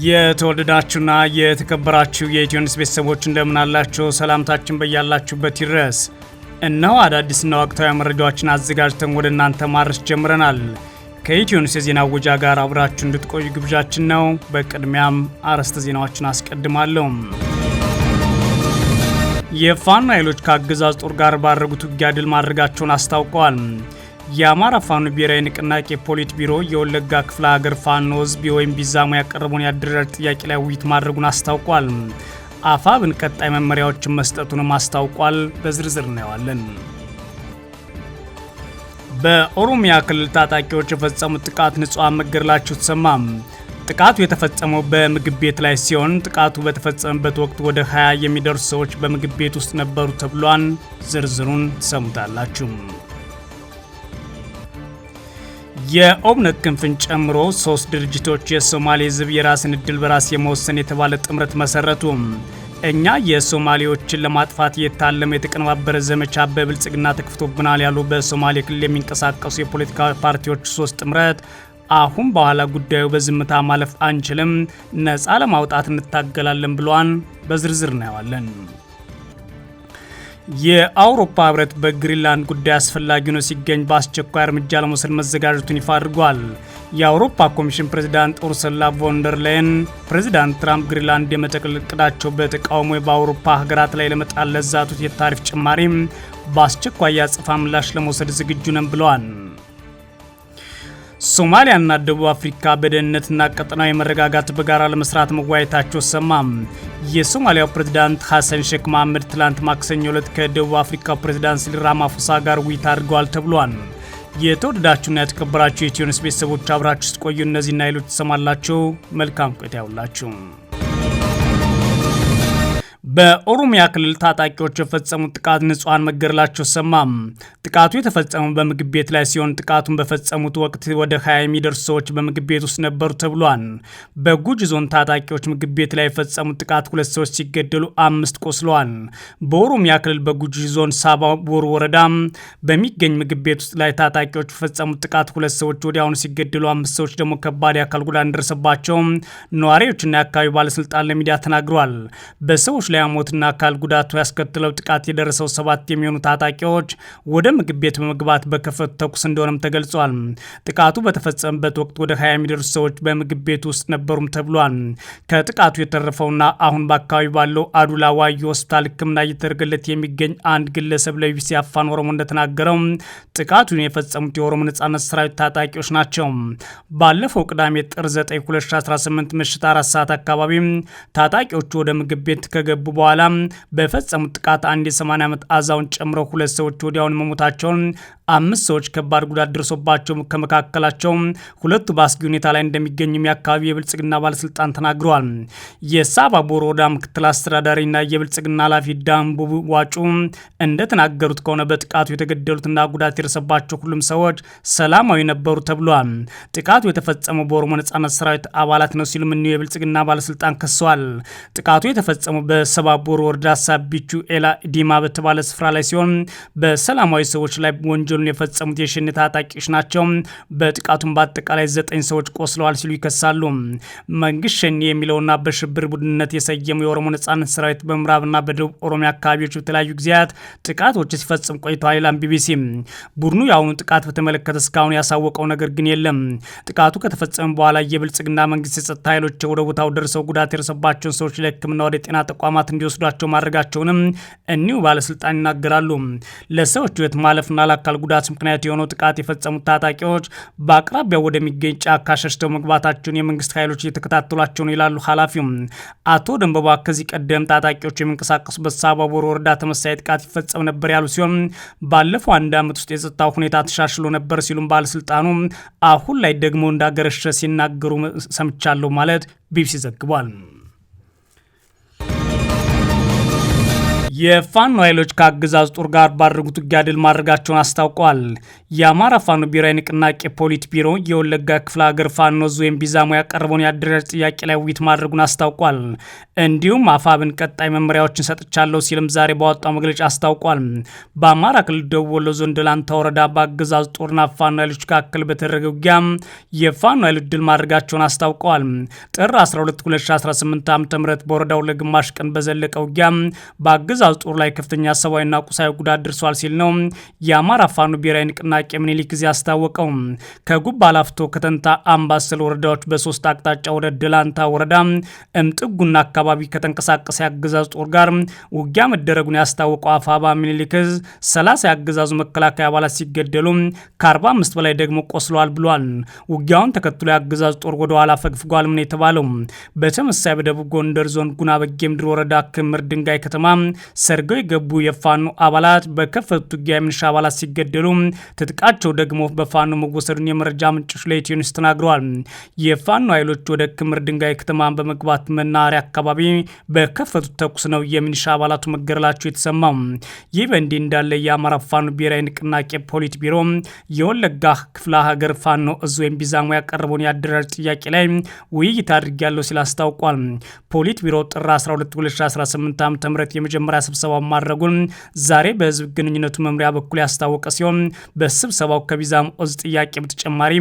የተወደዳችሁና የተከበራችሁ የኢትዮኒውስ ቤተሰቦች እንደምን አላችሁ? ሰላምታችን በያላችሁበት ይድረስ። እነሆ አዳዲስና ወቅታዊ መረጃዎችን አዘጋጅተን ወደ እናንተ ማድረስ ጀምረናል። ከኢትዮኒውስ የዜና ወጃ ጋር አብራችሁ እንድትቆዩ ግብዣችን ነው። በቅድሚያም አርዕስተ ዜናዎችን አስቀድማለሁ። የፋኖ ኃይሎች ከአገዛዙ ጦር ጋር ባደረጉት ውጊያ ድል ማድረጋቸውን አስታውቀዋል። የአማራ ፋኖ ብሔራዊ ንቅናቄ ፖሊት ቢሮ የወለጋ ክፍለ ሀገር ፋኖ ህዝብ ወይም ቢዛሙ ያቀረበውን የአደራጅ ጥያቄ ላይ ውይይት ማድረጉን አስታውቋል። አፋብን ቀጣይ መመሪያዎችን መስጠቱንም አስታውቋል። በዝርዝር እናየዋለን። በኦሮሚያ ክልል ታጣቂዎች የፈጸሙት ጥቃት ንጹሃን መገደላቸው ተሰማ። ጥቃቱ የተፈጸመው በምግብ ቤት ላይ ሲሆን ጥቃቱ በተፈጸመበት ወቅት ወደ 20 የሚደርሱ ሰዎች በምግብ ቤት ውስጥ ነበሩ ተብሏል። ዝርዝሩን ትሰሙታላችሁ። የኦብነግ ክንፍን ጨምሮ 3 ድርጅቶች የሶማሌ ህዝብ የራስን እድል በራስ የመወሰን የተባለ ጥምረት መሰረቱ። እኛ የሶማሌዎችን ለማጥፋት የታለመ የተቀነባበረ ዘመቻ በብልጽግና ተከፍቶብናል ያሉ በሶማሌ ክልል የሚንቀሳቀሱ የፖለቲካ ፓርቲዎች 3 ጥምረት አሁን በኋላ ጉዳዩ በዝምታ ማለፍ አንችልም፣ ነፃ ለማውጣት እንታገላለን ብለዋል። በዝርዝር እናየዋለን። የአውሮፓ ህብረት በግሪንላንድ ጉዳይ አስፈላጊ ነው ሲገኝ በአስቸኳይ እርምጃ ለመውሰድ መዘጋጀቱን ይፋ አድርጓል። የአውሮፓ ኮሚሽን ፕሬዚዳንት ኡርሱላ ቮንደር ላየን ፕሬዚዳንት ትራምፕ ግሪንላንድ የመጠቅለል እቅዳቸው በተቃውሞ በአውሮፓ ሀገራት ላይ ለመጣል ለዛቱት የታሪፍ ጭማሪ በአስቸኳይ የአጸፋ ምላሽ ለመውሰድ ዝግጁ ነን ብለዋል። ሶማሊያና ደቡብ አፍሪካ በደህንነትና ቀጠናዊ መረጋጋት በጋራ ለመስራት መወያየታቸው ሰማ። የሶማሊያው ፕሬዝዳንት ሐሰን ሼክ መሐመድ ትላንት ማክሰኞ ዕለት ከደቡብ አፍሪካው ፕሬዝዳንት ሲሪል ራማፎሳ ጋር ውይይት አድርገዋል ተብሏል። የተወደዳችሁና የተከበራችሁ የኢትዮኒውስ ቤተሰቦች አብራችሁ ስትቆዩ እነዚህና ሌሎች ትሰማላችሁ። መልካም ቆይታ ይሁንላችሁ። በኦሮሚያ ክልል ታጣቂዎች የፈጸሙት ጥቃት ንጹሃን መገደላቸው ሰማ። ጥቃቱ የተፈጸመው በምግብ ቤት ላይ ሲሆን ጥቃቱን በፈጸሙት ወቅት ወደ 20 የሚደርሱ ሰዎች በምግብ ቤት ውስጥ ነበሩ ተብሏል። በጉጂ ዞን ታጣቂዎች ምግብ ቤት ላይ የፈጸሙት ጥቃት 2 ሰዎች ሲገደሉ 5 ቆስለዋል። በኦሮሚያ ክልል በጉጂ ዞን ሳባ ቦር ወረዳ በሚገኝ ምግብ ቤት ውስጥ ላይ ታጣቂዎች የፈጸሙት ጥቃት 2 ሰዎች ወዲያውኑ ሲገደሉ 5 ሰዎች ደግሞ ከባድ የአካል ጉዳት እንደደረሰባቸው ነዋሪዎችና የአካባቢው ባለስልጣን ለሚዲያ ተናግረዋል። በሰዎች ላይ ሞትና አካል ጉዳቱ ያስከተለው ጥቃት የደረሰው 7 የሚሆኑ ታጣቂዎች ወደ ምግብ ቤት በመግባት በከፈቱ ተኩስ እንደሆነም ተገልጿል። ጥቃቱ በተፈጸመበት ወቅት ወደ 20 የሚደርሱ ሰዎች በምግብ ቤት ውስጥ ነበሩም ተብሏል። ከጥቃቱ የተረፈውና አሁን በአካባቢ ባለው አዱላ ዋዮ ሆስፒታል ሕክምና እየተደረገለት የሚገኝ አንድ ግለሰብ ለቢቢሲ አፋን ኦሮሞ እንደተናገረው ጥቃቱን የፈጸሙት የኦሮሞ ነጻነት ሰራዊት ታጣቂዎች ናቸው። ባለፈው ቅዳሜ ጥር 9 2018 ምሽት 4 ሰዓት አካባቢ ታጣቂዎቹ ወደ ምግብ ቤት ከገቡ በኋላ በፈጸሙት ጥቃት አንድ የ80 ዓመት አዛውንት ጨምሮ 2 ሰዎች ወዲያውኑ መሞታቸውን 5 ሰዎች ከባድ ጉዳት ደርሶባቸው ከመካከላቸው 2ቱ በአስጊ ሁኔታ ላይ እንደሚገኙም የአካባቢ የብልጽግና ባለስልጣን ተናግረዋል። የሳባ ቦር ወረዳ ምክትል አስተዳዳሪና የብልጽግና ኃላፊ ዳምቡ ዋጩ እንደተናገሩት ከሆነ በጥቃቱ የተገደሉትና ጉዳት የደረሰባቸው ሁሉም ሰዎች ሰላማዊ ነበሩ ተብሏል። ጥቃቱ የተፈጸመው በኦሮሞ ነጻነት ሰራዊት አባላት ነው ሲሉም እኒሁ የብልጽግና ባለስልጣን ከሰዋል። ጥቃቱ የተፈጸመው በሰባቦር ወረዳ ሳቢቹ ኤላ ዲማ በተባለ ስፍራ ላይ ሲሆን በሰላማዊ ሰዎች ላይ ወንጀሉን የፈጸሙት የሸኔ ታጣቂዎች ናቸው። በጥቃቱም በአጠቃላይ 9 ሰዎች ቆስለዋል ሲሉ ይከሳሉ። መንግስት ሸኔ የሚለውና በሽብር ቡድንነት የሰየመው የኦሮሞ ነጻነት ሰራዊት በምዕራብና በደቡብ ኦሮሚያ አካባቢዎች በተለያዩ ጊዜያት ጥቃቶች ሲፈጽም ቆይተዋል ይላል ቢቢሲ። ቡድኑ የአሁኑ ጥቃት በተመለከተ እስካሁን ያሳወቀው ነገር ግን የለም። ጥቃቱ ከተፈጸመ በኋላ የብልጽግና መንግስት የጸጥታ ኃይሎች ወደ ቦታው ደርሰው ጉዳት የደረሰባቸውን ሰዎች ለሕክምና ወደ ጤና ተቋማት እንዲወስዷቸው ማድረጋቸውንም እኒሁ ባለስልጣን ይናገራሉ። ለሰዎች ሕይወት ማለፍና ለአካል ጉዳት ምክንያት የሆነው ጥቃት የፈጸሙት ታጣቂዎች በአቅራቢያው ወደሚገኝ ጫካ ሸሽተው መግባታቸውን የመንግስት ኃይሎች እየተከታተሏቸው ነው ይላሉ ኃላፊው። አቶ ደንበባ ከዚህ ቀደም ታጣቂዎች የሚንቀሳቀሱበት ሳባቦር ወረዳ ተመሳሳይ ጥቃት ይፈጸም ነበር ያሉ ሲሆን ባለፈው 1 ዓመት ውስጥ የጸጥታው ሁኔታ ተሻሽሎ ነበር ሲሉም ባለስልጣኑ አሁን ላይ ደግሞ እንዳገረሸ ሲናገሩ ሰምቻለሁ ማለት ቢቢሲ ዘግቧል። የፋኖ ኃይሎች ከአገዛዙ ጦር ጋር ባደረጉት ውጊያ ድል ማድረጋቸውን አስታውቀዋል። የአማራ ፋኖ ብሔራዊ ንቅናቄ ፖሊት ቢሮ የወለጋ ክፍለ ሀገር ፋኖ ወይም ቢዛሞ ያቀረበውን የአደረጃጀት ጥያቄ ላይ ውይይት ማድረጉን አስታውቋል። እንዲሁም አፋብን ቀጣይ መመሪያዎችን ሰጥቻለሁ ሲልም ዛሬ ባወጣው መግለጫ አስታውቋል። በአማራ ክልል ደቡብ ወሎ ዞን ደላንታ ወረዳ በአገዛዙ ጦርና ፋኖ ኃይሎች መካከል በተደረገ ውጊያ የፋኖ ኃይሎች ድል ማድረጋቸውን አስታውቀዋል። ጥር 12 2018 ዓ.ም በወረዳው ለግማሽ ቀን በዘለቀ ውጊያ በአገዛዙ ጦር ላይ ከፍተኛ ሰብአዊና ቁሳዊ ጉዳት ደርሷል ሲል ነው የአማራ ፋኖ ብሔራዊ ንቅናቄ ምኒልክ ጊዜ አስታወቀው። ከጉባ ላፍቶ ከተንታ አምባሰል ወረዳዎች በሶስት አቅጣጫ ወደ ደላንታ ወረዳ እምጥጉና አካባቢ ከተንቀሳቀሰ የአገዛዙ ጦር ጋር ውጊያ መደረጉን ያስታወቀው አፋባ ምኒልክ 30 የአገዛዙ መከላከያ አባላት ሲገደሉ ከ45 በላይ ደግሞ ቆስለዋል ብሏል። ውጊያውን ተከትሎ የአገዛዙ ጦር ወደ ኋላ ፈግፍጓል ምን የተባለው። በተመሳሳይ በደቡብ ጎንደር ዞን ጉና በጌምድር ወረዳ ክምር ድንጋይ ከተማ ሰርገው የገቡ የፋኖ አባላት በከፈቱት ውጊያ የሚሊሻ አባላት ሲገደሉ ትጥቃቸው ደግሞ በፋኖ መወሰዱን የመረጃ ምንጮች ለኢትዮ ኒውስ ተናግረዋል። የፋኖ ኃይሎች ወደ ክምር ድንጋይ ከተማ በመግባት መናኸሪያ አካባቢ በከፈቱት ተኩስ ነው የሚሊሻ አባላቱ መገደላቸው የተሰማው። ይህ በእንዲህ እንዳለ የአማራ ፋኖ ብሔራዊ ንቅናቄ ፖሊት ቢሮ የወለጋ ክፍለ ሀገር ፋኖ ወይም ቢዛሞ ያቀረበውን የአደራጅ ጥያቄ ላይ ውይይት አድርጌያለሁ ሲል አስታውቋል። ፖሊት ቢሮ ጥር 12 2018 ዓ.ም የመጀመሪያ ስብሰባው ማድረጉን ዛሬ በህዝብ ግንኙነቱ መምሪያ በኩል ያስታወቀ ሲሆን በስብሰባው ከቢዛሞ እዝ ጥያቄ በተጨማሪ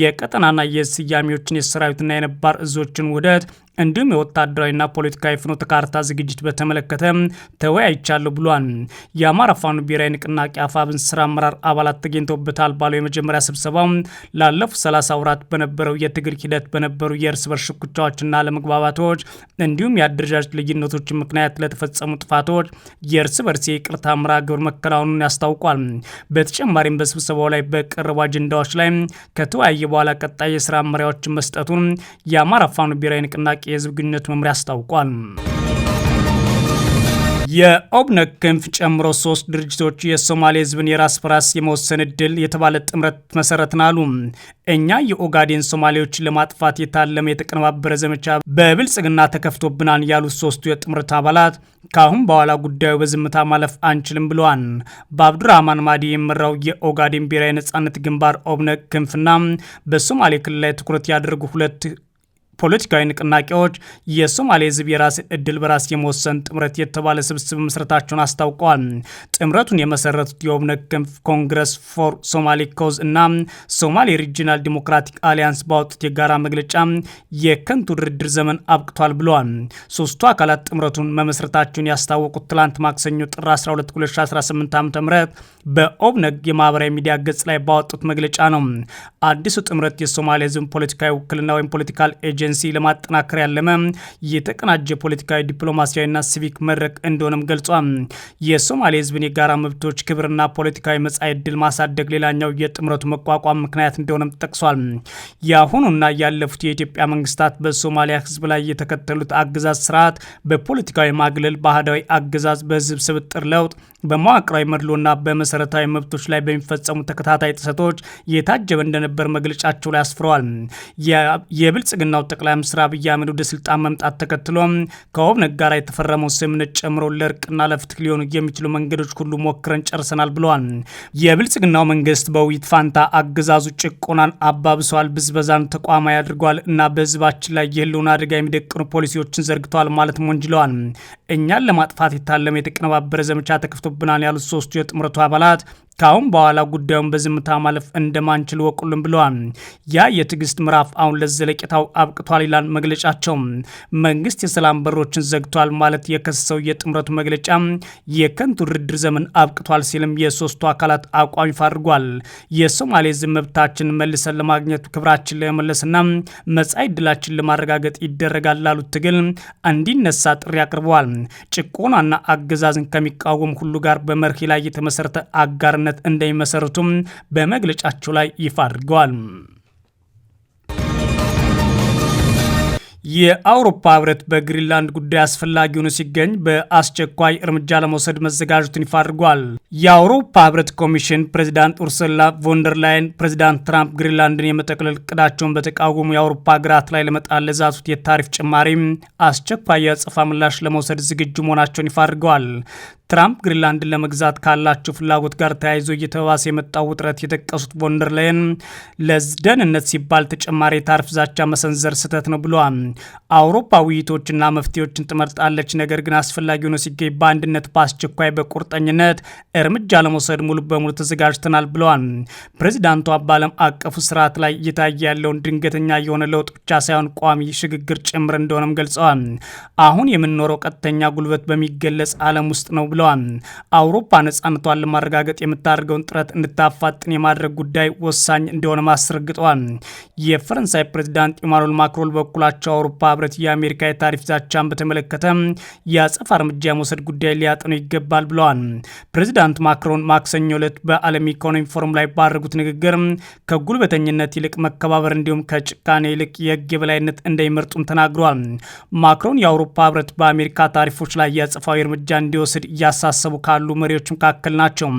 የቀጠናና የስያሜዎችን የሰራዊትና የነባር እዞችን ውህደት እንዲሁም የወታደራዊና ፖለቲካዊ ፍኖተ ካርታ ዝግጅት በተመለከተ ተወያይቻለሁ ብሏል። የአማራ ፋኖ ብሔራዊ ንቅናቄ አፋብን ስራ አመራር አባላት ተገኝተውበታል ባለው የመጀመሪያ ስብሰባው ላለፉት 30 ወራት በነበረው የትግል ሂደት በነበሩ የእርስ በርስ ሽኩቻዎችና አለመግባባቶች እንዲሁም የአደረጃጀት ልዩነቶች ምክንያት ለተፈጸሙ ጥፋቶች የእርስ በርስ የይቅርታ መርሃ ግብር መከናወኑን ያስታውቋል። በተጨማሪም በስብሰባው ላይ በቀረቡ አጀንዳዎች ላይ ከተወያየ በኋላ ቀጣይ የስራ መመሪያዎችን መስጠቱን የአማራ ፋኖ ብሔራዊ ንቅናቄ የህዝብ ግንኙነት መምሪያ አስታውቋል። የኦብነግ ክንፍ ጨምሮ 3 ድርጅቶች የሶማሌ ህዝብን የራስ በራስ የመወሰን እድል የተባለ ጥምረት መሰረትን አሉ። እኛ የኦጋዴን ሶማሌዎችን ለማጥፋት የታለመ የተቀነባበረ ዘመቻ በብልጽግና ተከፍቶብናል ያሉት 3ቱ የጥምረት አባላት ካሁን በኋላ ጉዳዩ በዝምታ ማለፍ አንችልም ብለዋል። በአብዱራህማን ማዲ የሚመራው የኦጋዴን ብሔራዊ ነጻነት ግንባር ኦብነግ ክንፍና በሶማሌ ክልል ላይ ትኩረት ያደረጉ 2 ፖለቲካዊ ንቅናቄዎች የሶማሌ ህዝብ የራስ እድል በራስ የመወሰን ጥምረት የተባለ ስብስብ መስረታቸውን አስታውቀዋል። ጥምረቱን የመሰረቱት የኦብነግ ክንፍ ኮንግረስ ፎር ሶማሌ ኮዝ እና ሶማሌ ሪጂናል ዲሞክራቲክ አሊያንስ ባወጡት የጋራ መግለጫ የከንቱ ድርድር ዘመን አብቅቷል ብለዋል። 3ቱ አካላት ጥምረቱን መመስረታቸውን ያስታወቁት ትላንት ማክሰኞ ጥር 12 2018 ዓ.ም በኦብነግ የማህበራዊ ሚዲያ ገጽ ላይ ባወጡት መግለጫ ነው። አዲሱ ጥምረት የሶማሌ ህዝብ ፖለቲካዊ ውክልና ወይም ፖለቲካል ኤጀንሲ ለማጠናከር ያለመ የተቀናጀ ፖለቲካዊ ዲፕሎማሲያዊና ሲቪክ መድረክ እንደሆነም ገልጿል። የሶማሌ ህዝብን የጋራ መብቶች ክብርና ፖለቲካዊ መጻኢ ዕድል ማሳደግ ሌላኛው የጥምረቱ መቋቋም ምክንያት እንደሆነም ጠቅሷል። የአሁኑና ያለፉት የኢትዮጵያ መንግስታት በሶማሊያ ህዝብ ላይ የተከተሉት አገዛዝ ስርዓት በፖለቲካዊ ማግለል፣ ባህዳዊ አገዛዝ፣ በህዝብ ስብጥር ለውጥ፣ በመዋቅራዊ መድሎና በመሰረታዊ መብቶች ላይ በሚፈጸሙ ተከታታይ ጥሰቶች የታጀበ እንደነበር መግለጫቸው ላይ አስፍረዋል። የብልጽግናው ጠቅላይ ሚኒስትር አብይ አህመድ ወደ ስልጣን መምጣት ተከትሎ ከኦብነግ ጋር የተፈረመው ስምምነት ጨምሮ ለእርቅና ለፍትህ ሊሆኑ የሚችሉ መንገዶች ሁሉ ሞክረን ጨርሰናል ብለዋል። የብልጽግናው መንግስት በውይይት ፋንታ አገዛዙ ጭቆናን አባብሰዋል፣ ብዝበዛን ተቋማዊ አድርጓል እና በህዝባችን ላይ የህልውና አደጋ የሚደቅኑ ፖሊሲዎችን ዘርግተዋል ማለትም ወንጅለዋል። እኛን ለማጥፋት የታለመ የተቀነባበረ ዘመቻ ተከፍቶብናል ያሉት 3ቱ የጥምረቱ አባላት ካሁን በኋላ ጉዳዩን በዝምታ ማለፍ እንደማንችል ወቁልን ብለዋል። ያ የትዕግስት ምዕራፍ አሁን ለዘለቄታው አብቅቷል ይላል መግለጫቸው። መንግስት የሰላም በሮችን ዘግቷል ማለት የከሰሰው የጥምረቱ መግለጫ የከንቱ ድርድር ዘመን አብቅቷል ሲልም የ3ቱ አካላት አቋም ይፋ አድርጓል። የሶማሌ ህዝብ መብታችን መልሰን ለማግኘት ክብራችን ለመመለስና መጻኢ ዕድላችን ለማረጋገጥ ይደረጋል ላሉት ትግል እንዲነሳ ጥሪ አቅርበዋል። ጭቆናና አገዛዝን ከሚቃወም ሁሉ ጋር በመርህ ላይ የተመሰረተ አጋር እንደሚመሰርቱም በመግለጫቸው ላይ ይፋ አድርገዋል። የአውሮፓ ህብረት በግሪንላንድ ጉዳይ አስፈላጊ ሆኖ ሲገኝ በአስቸኳይ እርምጃ ለመውሰድ መዘጋጀቱን ይፋ አድርጓል። የአውሮፓ ህብረት ኮሚሽን ፕሬዚዳንት ኡርሱላ ቮንደር ላይን ፕሬዚዳንት ትራምፕ ግሪንላንድን የመጠቅለል እቅዳቸውን በተቃወሙ የአውሮፓ ሀገራት ላይ ለመጣል ለዛቱት የታሪፍ ጭማሪ አስቸኳይ የአጸፋ ምላሽ ለመውሰድ ዝግጁ መሆናቸውን ይፋ አድርገዋል። ትራምፕ ግሪንላንድን ለመግዛት ካላቸው ፍላጎት ጋር ተያይዞ እየተባባሰ የመጣው ውጥረት የጠቀሱት ቮንደር ላይን ለደህንነት ሲባል ተጨማሪ የታሪፍ ዛቻ መሰንዘር ስህተት ነው ብለዋል። አውሮፓ ውይይቶችና መፍትሄዎችን ትመርጣለች፣ ነገር ግን አስፈላጊ ሆኖ ሲገኝ በአንድነት በአስቸኳይ በቁርጠኝነት እርምጃ ለመውሰድ ሙሉ በሙሉ ተዘጋጅተናል ብለዋል። ፕሬዚዳንቷ በዓለም አቀፉ ስርዓት ላይ እየታየ ያለውን ድንገተኛ የሆነ ለውጥ ብቻ ሳይሆን ቋሚ ሽግግር ጭምር እንደሆነም ገልጸዋል። አሁን የምንኖረው ቀጥተኛ ጉልበት በሚገለጽ ዓለም ውስጥ ነው ብለዋል። አውሮፓ ነጻነቷን ለማረጋገጥ የምታደርገውን ጥረት እንድታፋጥን የማድረግ ጉዳይ ወሳኝ እንደሆነ አስረግጠዋል። የፈረንሳይ ፕሬዚዳንት ኢማኑኤል ማክሮን በኩላቸው አውሮፓ ህብረት የአሜሪካ የታሪፍ ዛቻን በተመለከተ የአጸፋ እርምጃ የመውሰድ ጉዳይ ሊያጠኑ ይገባል ብለዋል። ፕሬዚዳንት ማክሮን ማክሰኞ ዕለት በዓለም ኢኮኖሚ ፎረም ላይ ባደረጉት ንግግር ከጉልበተኝነት ይልቅ መከባበር እንዲሁም ከጭካኔ ይልቅ የህግ የበላይነት እንደሚመርጡም ተናግረዋል። ማክሮን የአውሮፓ ህብረት በአሜሪካ ታሪፎች ላይ የአጸፋዊ እርምጃ እንዲወስድ እያሳሰቡ ካሉ መሪዎች መካከል ናቸው።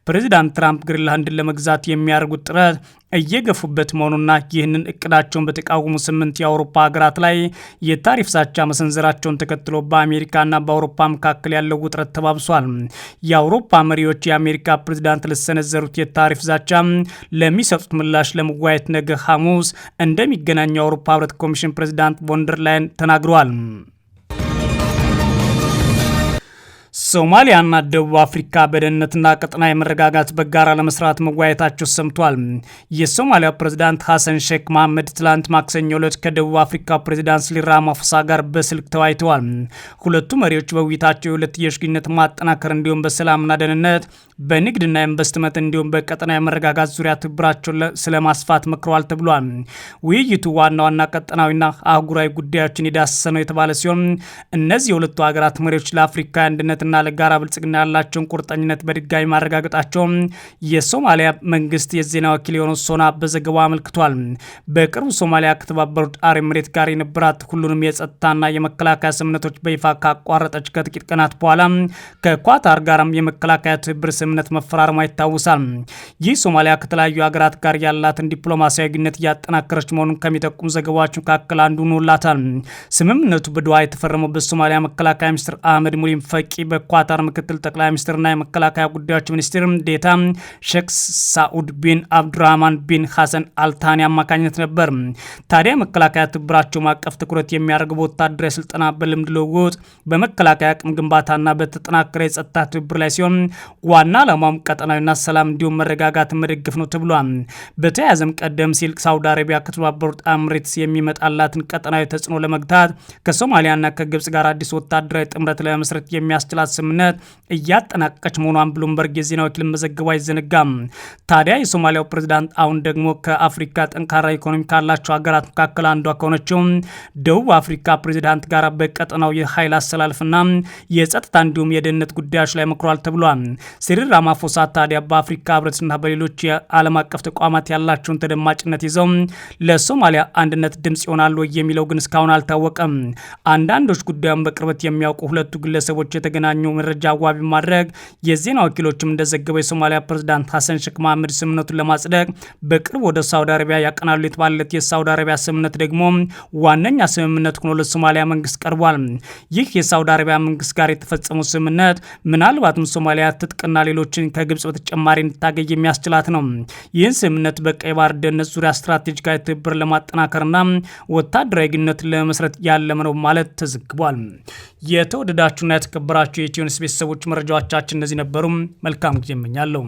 ፕሬዚዳንት ትራምፕ ግሪንላንድን ለመግዛት የሚያደርጉት ጥረት እየገፉበት መሆኑና ይህንን እቅዳቸውን በተቃወሙ 8 የአውሮፓ ሀገራት ላይ የታሪፍ ዛቻ መሰንዘራቸውን ተከትሎ በአሜሪካና በአውሮፓ መካከል ያለው ውጥረት ተባብሷል። የአውሮፓ መሪዎች የአሜሪካ ፕሬዚዳንት ለሰነዘሩት የታሪፍ ዛቻ ለሚሰጡት ምላሽ ለመወያየት ነገ ሐሙስ እንደሚገናኙ የአውሮፓ ህብረት ኮሚሽን ፕሬዚዳንት ቮንደር ላይን ተናግረዋል። ሶማሊያና ደቡብ አፍሪካ በደህንነትና ቀጠናዊ መረጋጋት በጋራ ለመስራት መወያየታቸው ሰምቷል። የሶማሊያ ፕሬዝዳንት ሐሰን ሼክ መሐመድ ትላንት ማክሰኞ ዕለት ከደቡብ አፍሪካ ፕሬዝዳንት ሲሪል ራማፎሳ ጋር በስልክ ተወያይተዋል። ሁለቱ መሪዎች በውይይታቸው የሁለትዮሽ ግንኙነት ማጠናከር እንዲሁም በሰላምና ደህንነት፣ በንግድና ኢንቨስትመንት እንዲሁም በቀጠናዊ መረጋጋት ዙሪያ ትብብራቸውን ስለማስፋት መክረዋል ተብሏል። ውይይቱ ዋና ዋና ቀጠናዊና አህጉራዊ ጉዳዮችን የዳሰሰ ነው የተባለ ሲሆን እነዚህ የሁለቱ ሀገራት መሪዎች ለአፍሪካ አንድነት እና ለጋራ ብልጽግና ያላቸውን ቁርጠኝነት በድጋሚ ማረጋገጣቸው የሶማሊያ መንግስት የዜና ወኪል የሆነው ሶና በዘገባው አመልክቷል። በቅርቡ ሶማሊያ ከተባበሩት አረብ ኤሚሬት ጋር የነበራት ሁሉንም የጸጥታና የመከላከያ ስምምነቶች በይፋ ካቋረጠች ከጥቂት ቀናት በኋላ ከኳታር ጋርም የመከላከያ ትብብር ስምምነት መፈራረሟ ይታወሳል። ይህ ሶማሊያ ከተለያዩ ሀገራት ጋር ያላትን ዲፕሎማሲያዊ ግንኙነት እያጠናከረች መሆኑን ከሚጠቁሙ ዘገባዎች መካከል አንዱ ሆኖላታል። ስምምነቱ በዱባይ የተፈረመው በሶማሊያ መከላከያ ሚኒስትር አህመድ ሙሊም ፈቂ በኳታር ምክትል ጠቅላይ ሚኒስትርና የመከላከያ ጉዳዮች ሚኒስትር ዴታ ሼክ ሳኡድ ቢን አብዱራህማን ቢን ሐሰን አልታኒ አማካኝነት ነበር። ታዲያ መከላከያ ትብብራቸው ማቀፍ ትኩረት የሚያደርገው በወታደራዊ ስልጠና፣ በልምድ ልውውጥ፣ በመከላከያ አቅም ግንባታና በተጠናከረ የጸጥታ ትብብር ላይ ሲሆን ዋና ዓላማውም ቀጠናዊና ሰላም እንዲሁም መረጋጋትን መደገፍ ነው ተብሏል። በተያያዘም ቀደም ሲል ሳውዲ አረቢያ ከተባበሩት ኤሚሬትስ የሚመጣላትን ቀጠናዊ ተጽዕኖ ለመግታት ከሶማሊያና ከግብጽ ጋር አዲስ ወታደራዊ ጥምረት ለመመስረት የሚያስችላት ስምምነት እያጠናቀቀች መሆኗን ብሉምበርግ የዜና ወኪል መዘገቡ አይዘነጋም። ታዲያ የሶማሊያው ፕሬዝዳንት አሁን ደግሞ ከአፍሪካ ጠንካራ ኢኮኖሚ ካላቸው ሀገራት መካከል አንዷ ከሆነችው ደቡብ አፍሪካ ፕሬዝዳንት ጋር በቀጠናው የኃይል አሰላልፍና የጸጥታ እንዲሁም የደህንነት ጉዳዮች ላይ መክሯል ተብሏል። ሲሪል ራማፎሳ ታዲያ በአፍሪካ ህብረትና በሌሎች የዓለም አቀፍ ተቋማት ያላቸውን ተደማጭነት ይዘው ለሶማሊያ አንድነት ድምጽ ይሆናሉ የሚለው ግን እስካሁን አልታወቀም። አንዳንዶች ጉዳዩን በቅርበት የሚያውቁ ሁለቱ ግለሰቦች የተገናኙ መረጃ ዋቢ ማድረግ የዜና ወኪሎችም እንደዘገበው የሶማሊያ ፕሬዝዳንት ሐሰን ሼክ መሐመድ ስምምነቱን ለማጽደቅ በቅርብ ወደ ሳውዲ አረቢያ ያቀናሉ የተባለለት የሳውዲ አረቢያ ስምምነት ደግሞ ዋነኛ ስምምነት ሆኖ ለሶማሊያ መንግስት ቀርቧል። ይህ የሳውዲ አረቢያ መንግስት ጋር የተፈጸመው ስምምነት ምናልባትም ሶማሊያ ትጥቅና ሌሎችን ከግብጽ በተጨማሪ እንድታገኝ የሚያስችላት ነው። ይህን ስምምነት በቀይ ባህር ደህንነት ዙሪያ ስትራቴጂካዊ ትብብር ለማጠናከርና ወታደራዊ ግንኙነት ለመስረት ያለመ ነው ማለት ተዘግቧል። የተወደዳችሁና የተከበራችሁ የኢትዮኒውስ ቤተሰቦች መረጃዎቻችን እነዚህ ነበሩ። መልካም ጊዜ እመኛለሁ።